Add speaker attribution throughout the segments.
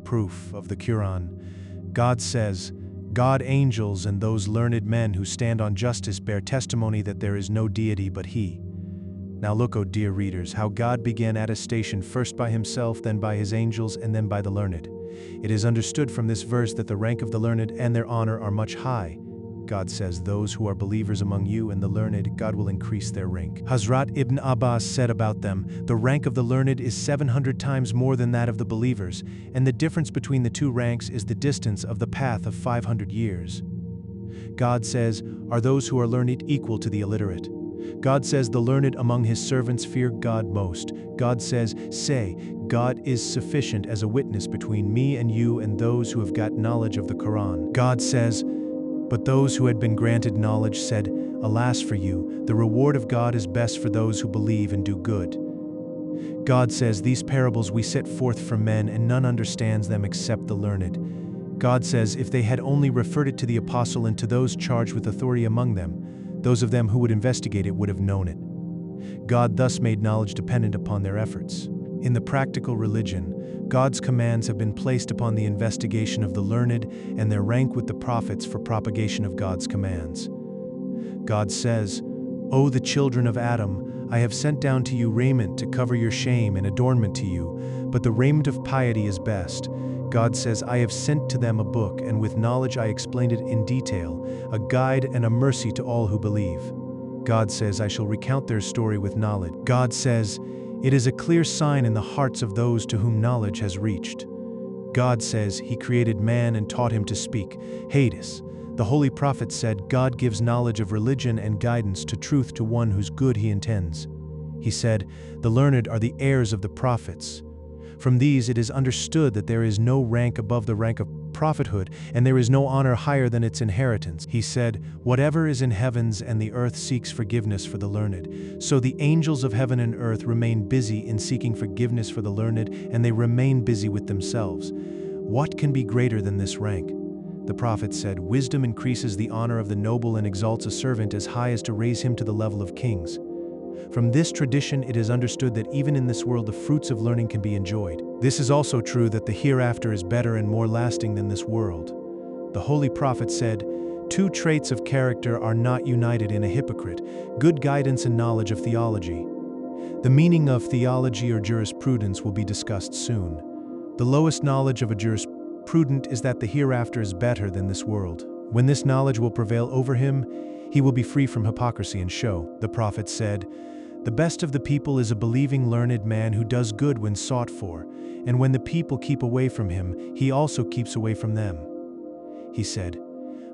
Speaker 1: proof of the Quran. God says, God, angels, and those learned men who stand on justice bear testimony that there is no deity but He. Now look, O dear readers, how God began attestation first by Himself, then by His angels, and then by the learned. It is understood from this verse that the rank of the learned and their honor are much high. God says, those who are believers among you and the learned, God will increase their rank. Hazrat Ibn Abbas said about them, the rank of the learned is 700 times more than that of the believers, and the difference between the two ranks is the distance of the path of 500 years. God says, are those who are learned equal to the illiterate? God says, the learned among His servants fear God most. God says, say, God is sufficient as a witness between me and you and those who have got knowledge of the Quran. God says, but those who had been granted knowledge said, alas for you, the reward of God is best for those who believe and do good. God says, these parables we set forth for men, and none understands them except the learned. God says, if they had only referred it to the apostle and to those charged with authority among them, those of them who would investigate it would have known it. God thus made knowledge dependent upon their efforts. In the practical religion, God's commands have been placed upon the investigation of the learned and their rank with the prophets for propagation of God's commands. God says, O the children of Adam, I have sent down to you raiment to cover your shame and adornment to you, but the raiment of piety is best. God says, I have sent to them a book, and with knowledge I explained it in detail, a guide and a mercy to all who believe. God says, I shall recount their story with knowledge. God says, it is a clear sign in the hearts of those to whom knowledge has reached. God says, He created man and taught him to speak. Hadith. The Holy Prophet said, God gives knowledge of religion and guidance to truth to one whose good He intends. He said, the learned are the heirs of the prophets. From these it is understood that there is no rank above the rank of prophethood, and there is no honor higher than its inheritance. He said, whatever is in heavens and the earth seeks forgiveness for the learned. So the angels of heaven and earth remain busy in seeking forgiveness for the learned, and they remain busy with themselves. What can be greater than this rank? The prophet said, wisdom increases the honor of the noble and exalts a servant as high as to raise him to the level of kings. From this tradition it is understood that even in this world the fruits of learning can be enjoyed. This is also true that the hereafter is better and more lasting than this world. The Holy Prophet said, two traits of character are not united in a hypocrite: good guidance and knowledge of theology. The meaning of theology or jurisprudence will be discussed soon. The lowest knowledge of a jurisprudent is that the hereafter is better than this world. When this knowledge will prevail over him, he will be free from hypocrisy and show. The prophet said, the best of the people is a believing learned man who does good when sought for, and when the people keep away from him, he also keeps away from them. He said,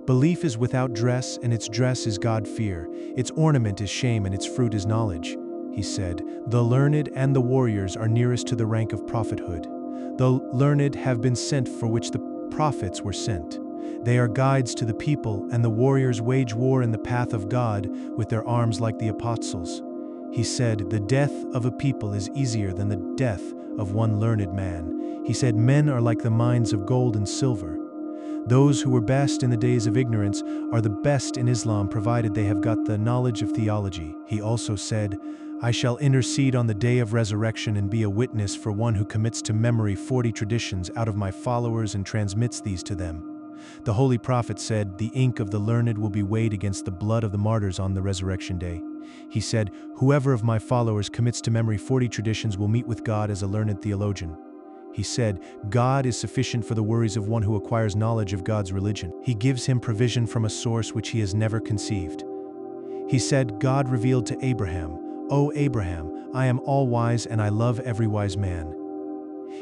Speaker 1: belief is without dress, and its dress is God-fear. Its ornament is shame, and its fruit is knowledge. He said, the learned and the warriors are nearest to the rank of prophethood. The learned have been sent for which the prophets were sent. They are guides to the people, and the warriors wage war in the path of God with their arms like the apostles. He said, the death of a people is easier than the death of one learned man. He said, men are like the mines of gold and silver. Those who were best in the days of ignorance are the best in Islam, provided they have got the knowledge of theology. He also said, I shall intercede on the day of resurrection and be a witness for one who commits to memory 40 traditions out of my followers and transmits these to them. The Holy Prophet said, the ink of the learned will be weighed against the blood of the martyrs on the resurrection day. He said, whoever of my followers commits to memory 40 traditions will meet with God as a learned theologian. He said, God is sufficient for the worries of one who acquires knowledge of God's religion. He gives him provision from a source which he has never conceived. He said, God revealed to Abraham, O Abraham, I am all-wise and I love every wise man.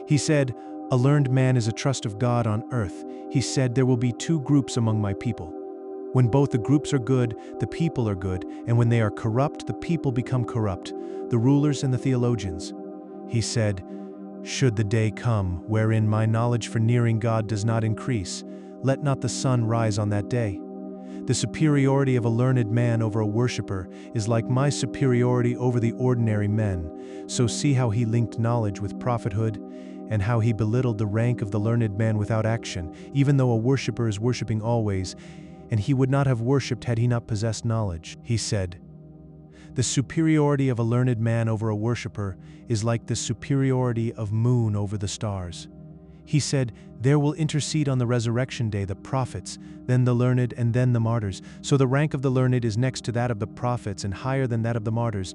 Speaker 1: He said, a learned man is a trust of God on earth. He said, there will be two groups among my people. When both the groups are good, the people are good, and when they are corrupt, the people become corrupt, the rulers and the theologians. He said, should the day come wherein my knowledge for nearing God does not increase, let not the sun rise on that day. The superiority of a learned man over a worshipper is like my superiority over the ordinary men. So see how he linked knowledge with prophethood, and how he belittled the rank of the learned man without action, even though a worshipper is worshipping always, and he would not have worshipped had he not possessed knowledge. He said, the superiority of a learned man over a worshipper is like the superiority of moon over the stars. He said, "There will intercede on the resurrection day the prophets, then the learned, and then the martyrs. So the rank of the learned is next to that of the prophets and higher than that of the martyrs."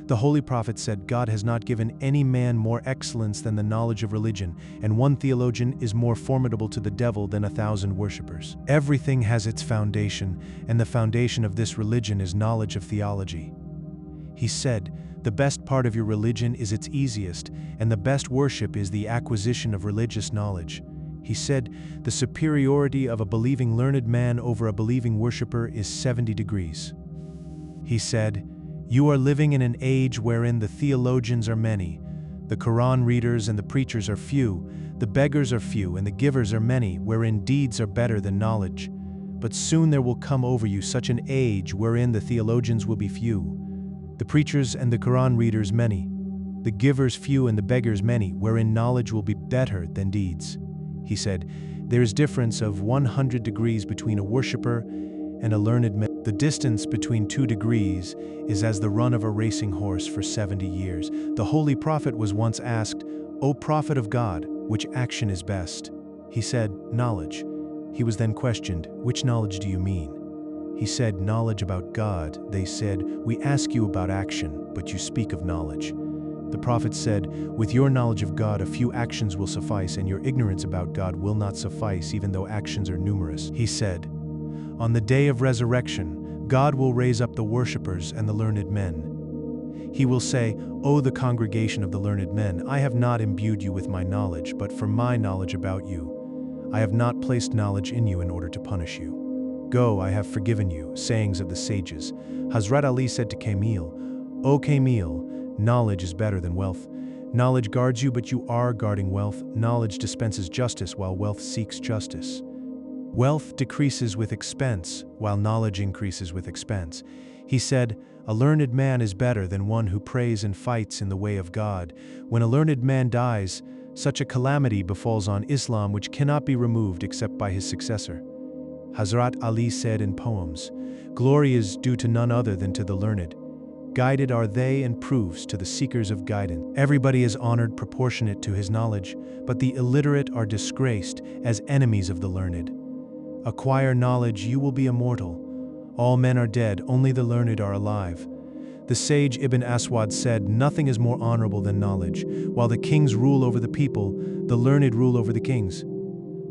Speaker 1: The Holy Prophet said, "God has not given any man more excellence than the knowledge of religion, and one theologian is more formidable to the devil than 1,000 worshippers." Everything has its foundation, and the foundation of this religion is knowledge of theology. He said, "The best part of your religion is its easiest, and the best worship is the acquisition of religious knowledge." He said, "The superiority of a believing learned man over a believing worshipper is 70 degrees. He said, "You are living in an age wherein the theologians are many, the Quran readers and the preachers are few, the beggars are few and the givers are many, wherein deeds are better than knowledge. But soon there will come over you such an age wherein the theologians will be few, the preachers and the Quran readers many, the givers few and the beggars many, wherein knowledge will be better than deeds." He said, "There is difference of 100 degrees between a worshipper and a learned man. The distance between 2 degrees is as the run of a racing horse for 70 years. The Holy Prophet was once asked, "O Prophet of God, which action is best?" He said, "Knowledge." He was then questioned, "Which knowledge do you mean?" He said, "Knowledge about God." They said, "We ask you about action, but you speak of knowledge." The Prophet said, "With your knowledge of God, a few actions will suffice, and your ignorance about God will not suffice, even though actions are numerous." He said, "On the day of resurrection, God will raise up the worshippers and the learned men. He will say, 'O the congregation of the learned men, I have not imbued you with my knowledge, but for my knowledge about you. I have not placed knowledge in you in order to punish you. Go, I have forgiven you." Sayings of the sages. Hazrat Ali said to Kamil, "O Kamil, knowledge is better than wealth. Knowledge guards you, but you are guarding wealth. Knowledge dispenses justice, while wealth seeks justice. Wealth decreases with expense, while knowledge increases with expense." He said, "A learned man is better than one who prays and fights in the way of God. When a learned man dies, such a calamity befalls on Islam which cannot be removed except by his successor." Hazrat Ali said in poems, "Glory is due to none other than to the learned. Guided are they and proofs to the seekers of guidance. Everybody is honored proportionate to his knowledge, but the illiterate are disgraced as enemies of the learned. Acquire knowledge, you will be immortal. All men are dead, only the learned are alive." The sage Ibn Aswad said, "Nothing is more honorable than knowledge. While the kings rule over the people, the learned rule over the kings."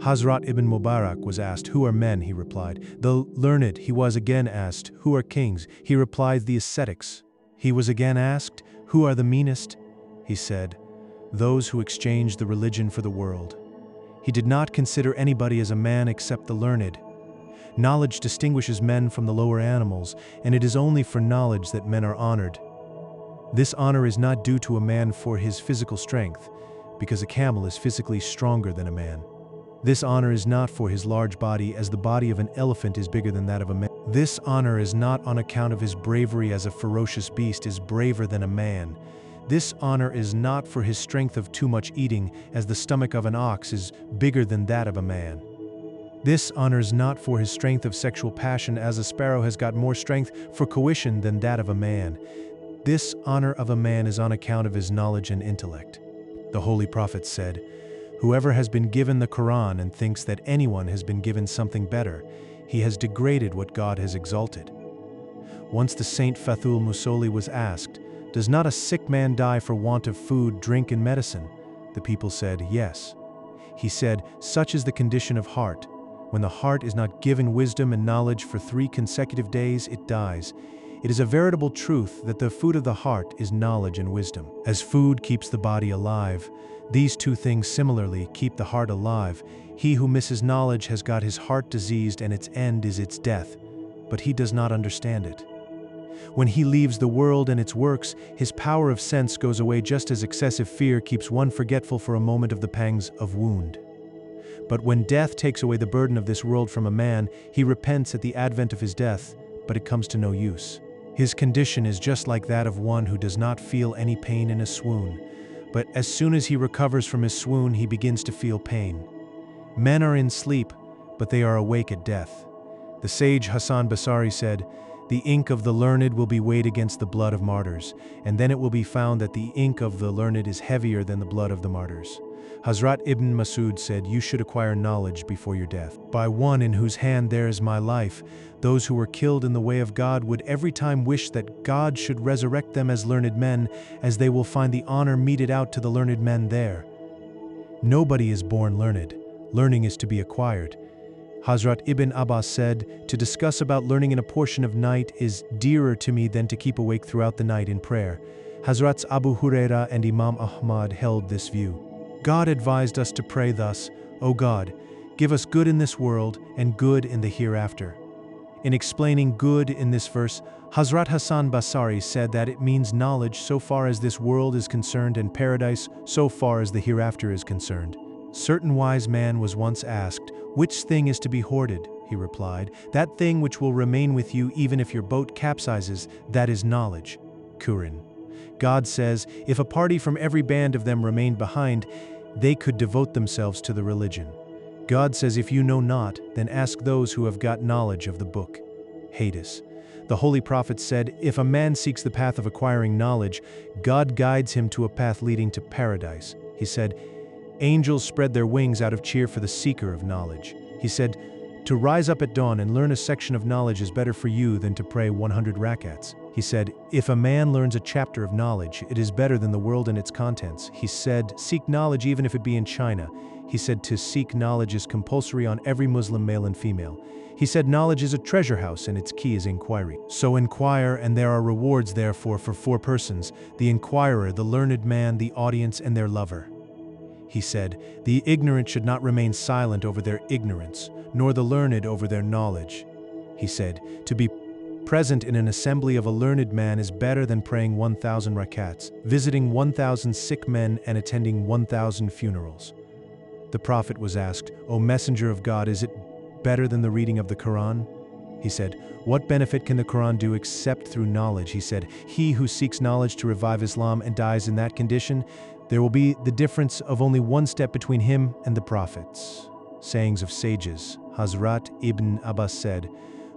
Speaker 1: Hazrat Ibn Mubarak was asked, "Who are men?" He replied, "The learned." He was again asked, "Who are kings?" He replied, "The ascetics." He was again asked, "Who are the meanest?" He said, "Those who exchange the religion for the world." He did not consider anybody as a man except the learned. Knowledge distinguishes men from the lower animals, and it is only for knowledge that men are honored. This honor is not due to a man for his physical strength, because a camel is physically stronger than a man. This honor is not for his large body, as the body of an elephant is bigger than that of a man. This honor is not on account of his bravery, as a ferocious beast is braver than a man. This honor is not for his strength of too much eating, as the stomach of an ox is bigger than that of a man. This honor is not for his strength of sexual passion, as a sparrow has got more strength for coition than that of a man. This honor of a man is on account of his knowledge and intellect." The Holy Prophet said, "Whoever has been given the Quran and thinks that anyone has been given something better, he has degraded what God has exalted." Once the Saint Fathul Musoli was asked, "Does not a sick man die for want of food, drink, and medicine?" The people said, "Yes." He said, "Such is the condition of heart. When the heart is not given wisdom and knowledge for 3 consecutive days, it dies. It is a veritable truth that the food of the heart is knowledge and wisdom. As food keeps the body alive, these 2 things similarly keep the heart alive. He who misses knowledge has got his heart diseased, and its end is its death, but he does not understand it. When he leaves the world and its works, his power of sense goes away, just as excessive fear keeps one forgetful for a moment of the pangs of wound. But when death takes away the burden of this world from a man, he repents at the advent of his death, but it comes to no use. His condition is just like that of one who does not feel any pain in a swoon, but as soon as he recovers from his swoon, he begins to feel pain. Men are in sleep, but they are awake at death." The sage Hassan Basri said, The ink of the learned will be weighed against the blood of martyrs, and then it will be found that the ink of the learned is heavier than the blood of the martyrs. Hazrat Ibn Masud said, "You should acquire knowledge before your death. By one in whose hand there is my life, those who were killed in the way of God would every time wish that God should resurrect them as learned men, as they will find the honor meted out to the learned men there. Nobody is born learned. Learning is to be acquired." Hazrat Ibn Abbas said, "To discuss about learning in a portion of night is dearer to me than to keep awake throughout the night in prayer." Hazrats Abu Huraira and Imam Ahmad held this view. God advised us to pray thus, "O God, give us good in this world and good in the hereafter." In explaining good in this verse, Hazrat Hassan Basri said that it means knowledge so far as this world is concerned and paradise so far as the hereafter is concerned. Certain wise man was once asked, "Which thing is to be hoarded?" He replied, "That thing which will remain with you even if your boat capsizes, that is knowledge." Quran. God says, if a party from every band of them remained behind, they could devote themselves to the religion. God says, if you know not, then ask those who have got knowledge of the book. Hadith. The Holy Prophet said, if a man seeks the path of acquiring knowledge, God guides him to a path leading to paradise. He said, angels spread their wings out of cheer for the seeker of knowledge. He said, to rise up at dawn and learn a section of knowledge is better for you than to pray 100 rakats. He said, if a man learns a chapter of knowledge, it is better than the world and its contents. He said, seek knowledge even if it be in China. He said, to seek knowledge is compulsory on every Muslim male and female. He said, knowledge is a treasure house and its key is inquiry. So inquire, and there are rewards therefore for 4 persons, the inquirer, the learned man, the audience, and their lover. He said, the ignorant should not remain silent over their ignorance, nor the learned over their knowledge. He said, to be present in an assembly of a learned man is better than praying 1,000 rakats, visiting 1,000 sick men, and attending 1,000 funerals. The Prophet was asked, O Messenger of God, is it better than the reading of the Quran? He said, what benefit can the Quran do except through knowledge? He said, he who seeks knowledge to revive Islam and dies in that condition, there will be the difference of only 1 step between him and the prophets. Sayings of sages. Hazrat Ibn Abbas said,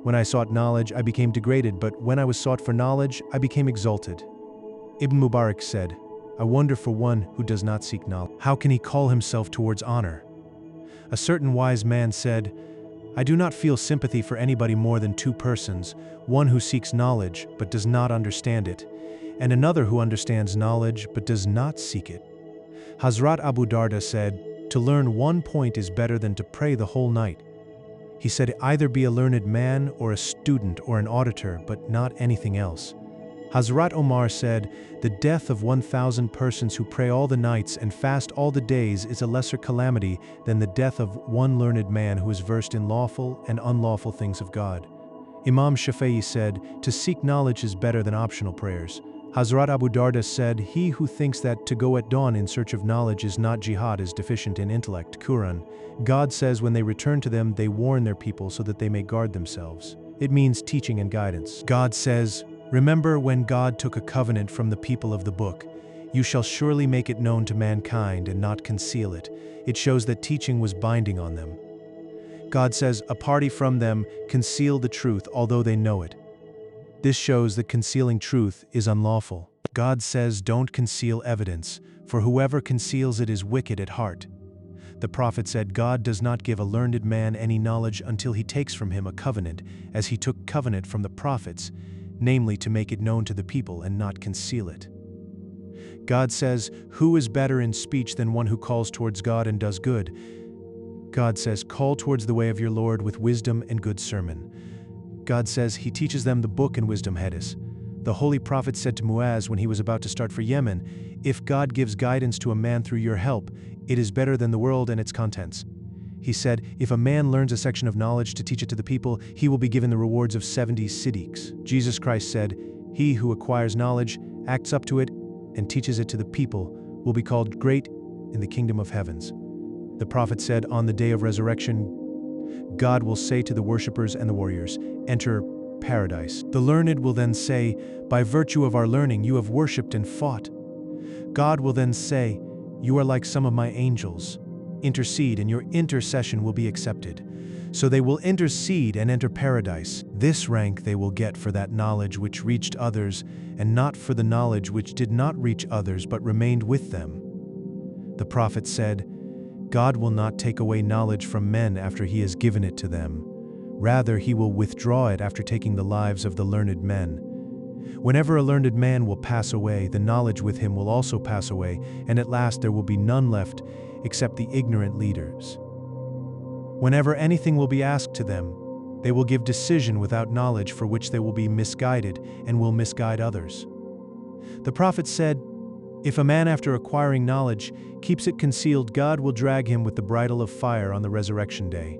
Speaker 1: when I sought knowledge, I became degraded, but when I was sought for knowledge, I became exalted. Ibn Mubarak said, I wonder for one who does not seek knowledge. How can he call himself towards honor? A certain wise man said, I do not feel sympathy for anybody more than 2 persons, one who seeks knowledge but does not understand it, and another who understands knowledge but does not seek it. Hazrat Abu Darda said, to learn 1 point is better than to pray the whole night. He said, either be a learned man or a student or an auditor, but not anything else. Hazrat Omar said, the death of 1,000 persons who pray all the nights and fast all the days is a lesser calamity than the death of 1 learned man who is versed in lawful and unlawful things of God. Imam Shafi'i said, to seek knowledge is better than optional prayers. Hazrat Abu Darda said, he who thinks that to go at dawn in search of knowledge is not jihad is deficient in intellect. Quran. God says when they return to them, they warn their people so that they may guard themselves. It means teaching and guidance. God says, remember when God took a covenant from the people of the book, you shall surely make it known to mankind and not conceal it. It shows that teaching was binding on them. God says, a party from them conceal the truth although they know it. This shows that concealing truth is unlawful. God says, don't conceal evidence, for whoever conceals it is wicked at heart. The Prophet said, God does not give a learned man any knowledge until he takes from him a covenant, as he took covenant from the prophets, namely to make it known to the people and not conceal it. God says, who is better in speech than one who calls towards God and does good? God says, call towards the way of your Lord with wisdom and good sermon. God says he teaches them the book and wisdom hadith. The Holy Prophet said to Muaz when he was about to start for Yemen, if God gives guidance to a man through your help, it is better than the world and its contents. He said, if a man learns a section of knowledge to teach it to the people, he will be given the rewards of 70 siddiqs. Jesus Christ said, he who acquires knowledge, acts up to it, and teaches it to the people, will be called great in the kingdom of heavens. The Prophet said, on the day of resurrection, God will say to the worshippers and the warriors, enter paradise. The learned will then say, by virtue of our learning you have worshipped and fought. God will then say, you are like some of my angels. intercede, and your intercession will be accepted. So they will intercede and enter paradise. This rank they will get for that knowledge which reached others, and not for the knowledge which did not reach others but remained with them. The prophet said, God will not take away knowledge from men after he has given it to them. Rather, he will withdraw it after taking the lives of the learned men. Whenever a learned man will pass away, the knowledge with him will also pass away, and at last there will be none left except the ignorant leaders. Whenever anything will be asked to them, they will give decision without knowledge, for which they will be misguided and will misguide others. The prophet said, if a man after acquiring knowledge keeps it concealed, God will drag him with the bridle of fire on the resurrection day.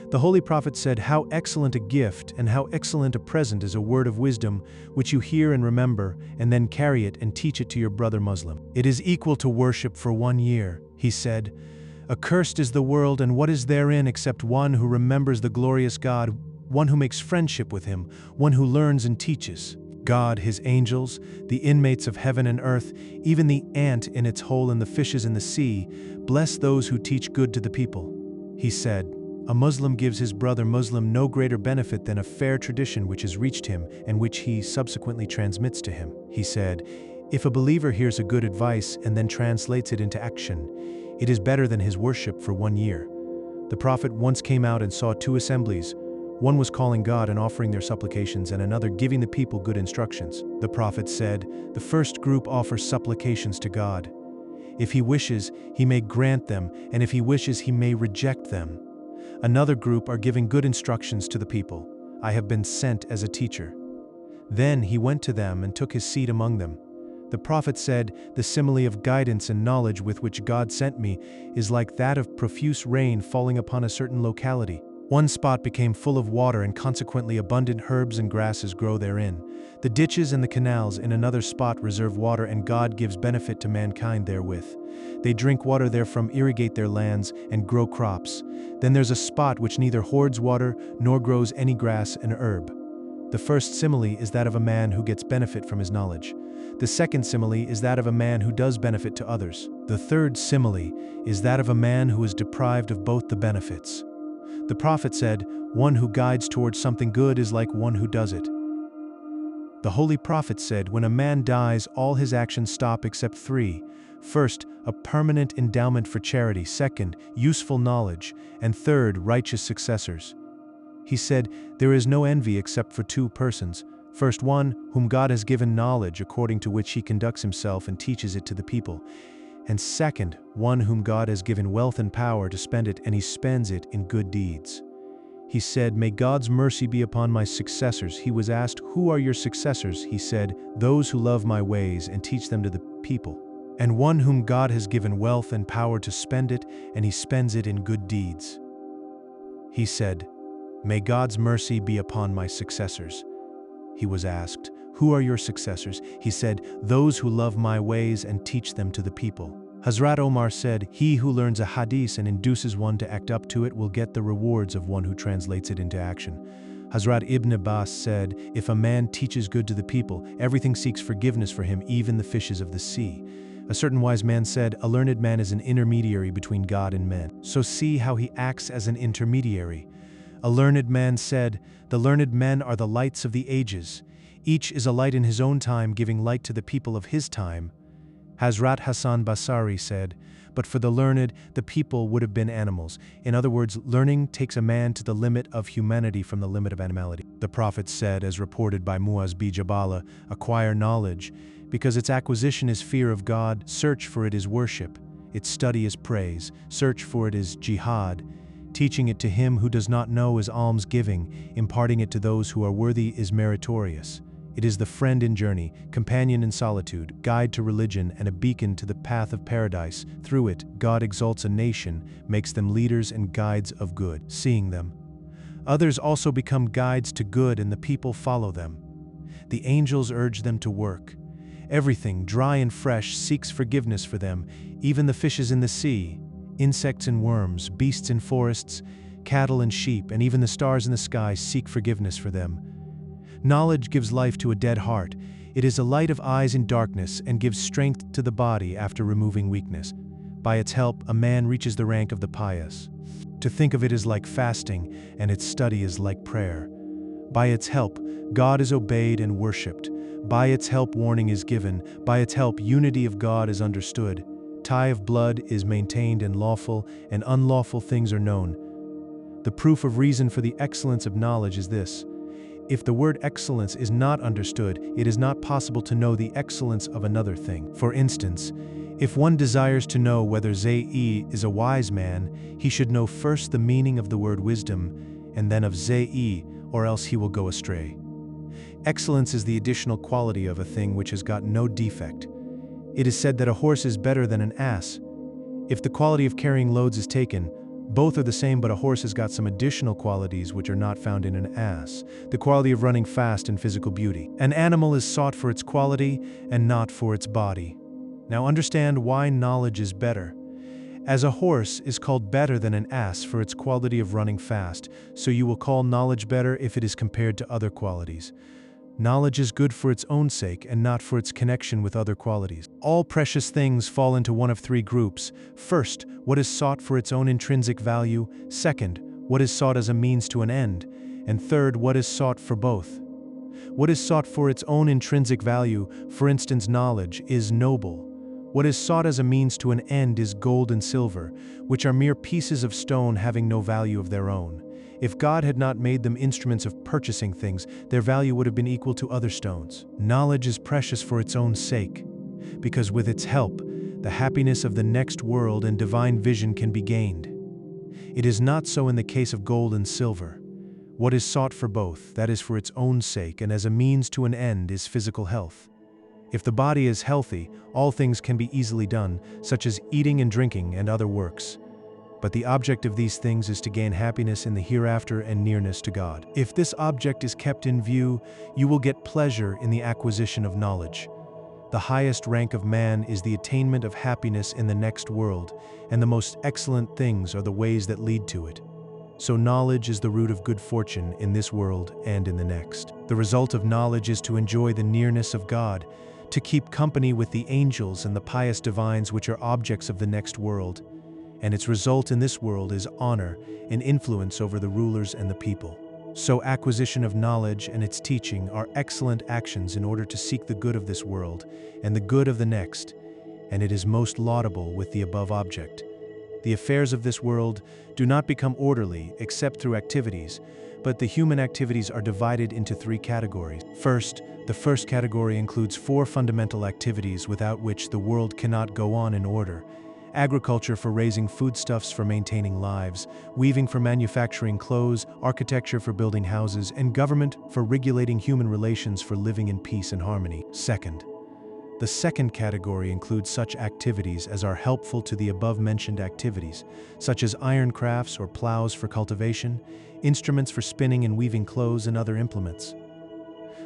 Speaker 1: The Holy Prophet said, how excellent a gift and how excellent a present is a word of wisdom, which you hear and remember, and then carry it and teach it to your brother Muslim. It is equal to worship for 1 year, he said. Accursed is the world and what is therein except one who remembers the glorious God, one who makes friendship with him, one who learns and teaches. God, his angels, the inmates of heaven and earth, even the ant in its hole and the fishes in the sea, bless those who teach good to the people. He said, a Muslim gives his brother Muslim no greater benefit than a fair tradition which has reached him and which he subsequently transmits to him. He said, if a believer hears a good advice and then translates it into action, it is better than his worship for 1 year. The prophet once came out and saw 2 assemblies. One was calling God and offering their supplications, and another giving the people good instructions. The prophet said, the first group offers supplications to God. If he wishes, he may grant them, and if he wishes, he may reject them. Another group are giving good instructions to the people. I have been sent as a teacher. Then he went to them and took his seat among them. The prophet said, the simile of guidance and knowledge with which God sent me is like that of profuse rain falling upon a certain locality. One spot became full of water, and consequently abundant herbs and grasses grow therein. The ditches and the canals in another spot reserve water, and God gives benefit to mankind therewith. They drink water therefrom, irrigate their lands, and grow crops. Then there's a spot which neither hoards water nor grows any grass and herb. The first simile is that of a man who gets benefit from his knowledge. The second simile is that of a man who does benefit to others. The third simile is that of a man who is deprived of both the benefits. The prophet said, one who guides towards something good is like one who does it. The Holy Prophet said, when a man dies, all his actions stop except 3. First, a permanent endowment for charity. Second, useful knowledge. And third, righteous successors. He said, there is no envy except for 2 persons. First, one whom God has given knowledge according to which he conducts himself and teaches it to the people. And second, one whom God has given wealth and power to spend it, and he spends it in good deeds. He said, may God's mercy be upon my successors. He was asked, who are your successors? He said, those who love my ways and teach them to the people. And one whom God has given wealth and power to spend it, and he spends it in good deeds. He said, may God's mercy be upon my successors. He was asked, who are your successors? He said, those who love my ways and teach them to the people. Hazrat Omar said, he who learns a hadith and induces one to act up to it will get the rewards of one who translates it into action. Hazrat Ibn Abbas said, if a man teaches good to the people, everything seeks forgiveness for him, even the fishes of the sea. A certain wise man said, a learned man is an intermediary between God and men. So see how he acts as an intermediary. A learned man said, the learned men are the lights of the ages. Each is a light in his own time, giving light to the people of his time. Hazrat Hassan Basari said, but for the learned, the people would have been animals. In other words, learning takes a man to the limit of humanity from the limit of animality. The Prophet said, as reported by Muaz B. Jabala, acquire knowledge, because its acquisition is fear of God, search for it is worship, its study is praise, search for it is jihad, teaching it to him who does not know is almsgiving, imparting it to those who are worthy is meritorious. It is the friend in journey, companion in solitude, guide to religion, and a beacon to the path of paradise. Through it, God exalts a nation, makes them leaders and guides of good. Seeing them, others also become guides to good, and the people follow them. The angels urge them to work. Everything, dry and fresh, seeks forgiveness for them, even the fishes in the sea, insects and worms, beasts in forests, cattle and sheep, and even the stars in the sky seek forgiveness for them. Knowledge gives life to a dead heart. It is a light of eyes in darkness and gives strength to the body after removing weakness. By its help, a man reaches the rank of the pious. To think of it is like fasting, and its study is like prayer. By its help, God is obeyed and worshipped. By its help, warning is given. By its help, unity of God is understood. Tie of blood is maintained and lawful, and unlawful things are known. The proof of reason for the excellence of knowledge is this. If the word excellence is not understood, it is not possible to know the excellence of another thing. For instance, if one desires to know whether Zei is a wise man, he should know first the meaning of the word wisdom, and then of Zei, or else he will go astray. Excellence is the additional quality of a thing which has got no defect. It is said that a horse is better than an ass. If the quality of carrying loads is taken, both are the same, but a horse has got some additional qualities which are not found in an ass, the quality of running fast and physical beauty. An animal is sought for its quality and not for its body. Now understand why knowledge is better. As a horse is called better than an ass for its quality of running fast, so you will call knowledge better if it is compared to other qualities. Knowledge is good for its own sake and not for its connection with other qualities. All precious things fall into one of three groups. First, what is sought for its own intrinsic value. Second, what is sought as a means to an end. And third, what is sought for both. What is sought for its own intrinsic value, for instance knowledge, is noble. What is sought as a means to an end is gold and silver, which are mere pieces of stone having no value of their own. If God had not made them instruments of purchasing things, their value would have been equal to other stones. Knowledge is precious for its own sake, because with its help, the happiness of the next world and divine vision can be gained. It is not so in the case of gold and silver. What is sought for both, that is for its own sake and as a means to an end, is physical health. If the body is healthy, all things can be easily done, such as eating and drinking and other works. But the object of these things is to gain happiness in the hereafter and nearness to God. If this object is kept in view, you will get pleasure in the acquisition of knowledge. The highest rank of man is the attainment of happiness in the next world, and the most excellent things are the ways that lead to it. So knowledge is the root of good fortune in this world and in the next. The result of knowledge is to enjoy the nearness of God, to keep company with the angels and the pious divines which are objects of the next world, and its result in this world is honor and influence over the rulers and the people. So acquisition of knowledge and its teaching are excellent actions in order to seek the good of this world and the good of the next, and it is most laudable with the above object. The affairs of this world do not become orderly except through activities, but the human activities are divided into three categories. First, the first category includes 4 fundamental activities without which the world cannot go on in order. Agriculture for raising foodstuffs for maintaining lives, weaving for manufacturing clothes, architecture for building houses, and government for regulating human relations for living in peace and harmony. Second, the second category includes such activities as are helpful to the above-mentioned activities, such as iron crafts or plows for cultivation, instruments for spinning and weaving clothes and other implements.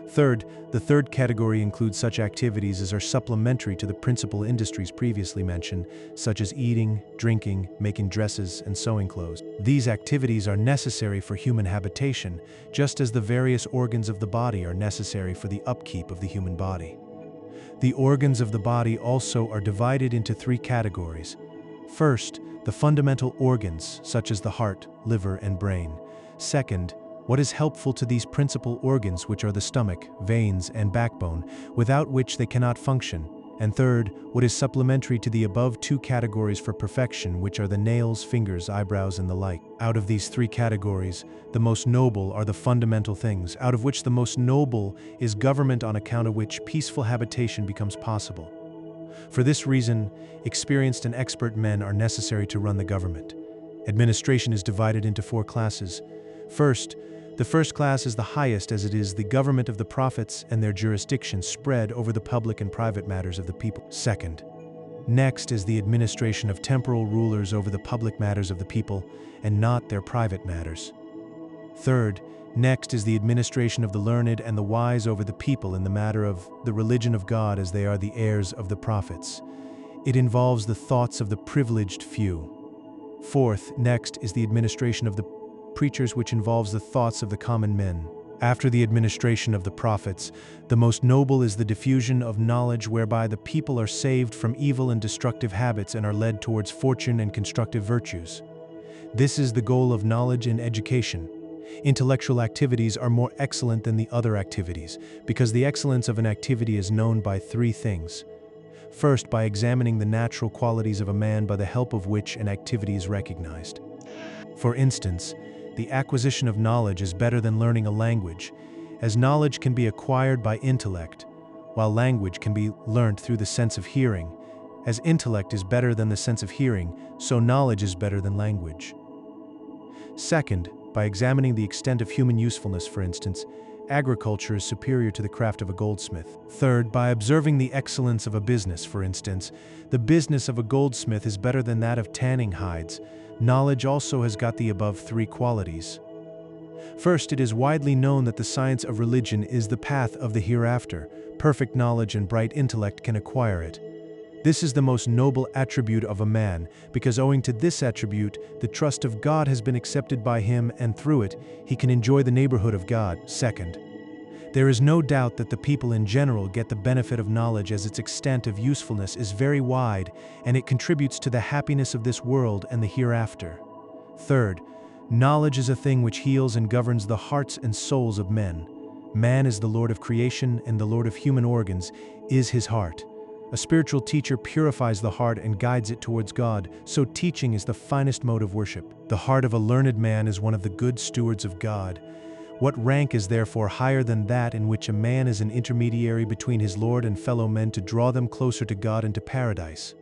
Speaker 1: Third, the third category includes such activities as are supplementary to the principal industries previously mentioned, such as eating, drinking, making dresses, and sewing clothes. These activities are necessary for human habitation, just as the various organs of the body are necessary for the upkeep of the human body. The organs of the body also are divided into 3 categories. First, the fundamental organs, such as the heart, liver, and brain. Second, what is helpful to these principal organs, which are the stomach, veins, and backbone, without which they cannot function. And third, what is supplementary to the above 2 categories for perfection, which are the nails, fingers, eyebrows, and the like. Out of these 3 categories, the most noble are the fundamental things, out of which the most noble is government, on account of which peaceful habitation becomes possible. For this reason, experienced and expert men are necessary to run the government. Administration is divided into 4 classes. First, the first class is the highest, as it is the government of the prophets and their jurisdiction spread over the public and private matters of the people. Second, next is the administration of temporal rulers over the public matters of the people and not their private matters. Third, next is the administration of the learned and the wise over the people in the matter of the religion of God, as they are the heirs of the prophets. It involves the thoughts of the privileged few. Fourth, next is the administration of the preachers, which involves the thoughts of the common men. After the administration of the prophets, the most noble is the diffusion of knowledge whereby the people are saved from evil and destructive habits and are led towards fortune and constructive virtues. This is the goal of knowledge and education. Intellectual activities are more excellent than the other activities, because the excellence of an activity is known by three things. First, by examining the natural qualities of a man by the help of which an activity is recognized. For instance, the acquisition of knowledge is better than learning a language, as knowledge can be acquired by intellect, while language can be learnt through the sense of hearing. As intellect is better than the sense of hearing, so knowledge is better than language. Second, by examining the extent of human usefulness, for instance, agriculture is superior to the craft of a goldsmith. Third, by observing the excellence of a business, for instance, the business of a goldsmith is better than that of tanning hides. Knowledge also has got the above three qualities. First, it is widely known that the science of religion is the path of the hereafter. Perfect knowledge and bright intellect can acquire it. This is the most noble attribute of a man, because owing to this attribute, the trust of God has been accepted by him, and through it, he can enjoy the neighborhood of God. Second, there is no doubt that the people in general get the benefit of knowledge, as its extent of usefulness is very wide, and it contributes to the happiness of this world and the hereafter. Third, knowledge is a thing which heals and governs the hearts and souls of men. Man is the Lord of creation, and the Lord of human organs is his heart. A spiritual teacher purifies the heart and guides it towards God, so teaching is the finest mode of worship. The heart of a learned man is one of the good stewards of God. What rank is therefore higher than that in which a man is an intermediary between his Lord and fellow men to draw them closer to God and to paradise?